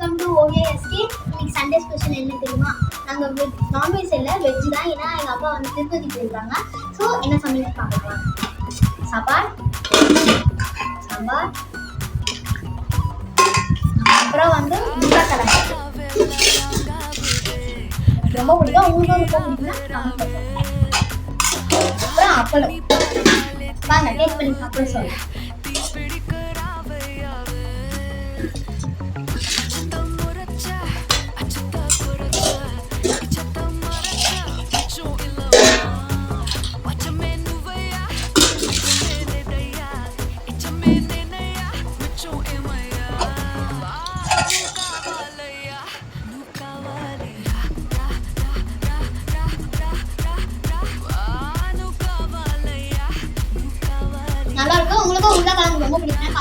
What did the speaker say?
Welcome to ஓவிஎஸ்கே. இன்னைக்கு Sunday special என்ன தெரியுமா? நாங்கள் நான்வெஜ் இல்லை, வெஜ் தான். ஏன்னா எங்கள் அப்பா வந்து திருப்பதி போயிருக்காங்க. ஸோ என்ன சமையல் பார்க்கலாம். சாம்பார், அப்புறம் வந்து முட்டைக்கடலை ரொம்ப பிடிக்கும். உங்களுக்கு ரொம்ப பிடிக்குன்னா அப்புறம் அப்பளம். வாங்க டேஸ்ட் பண்ணி அப்புறம் சொல்லுங்கள். நல்லா இருக்கும். உங்களுக்கும் உருளைக்கிழங்கு ரொம்ப பிடிக்கும்.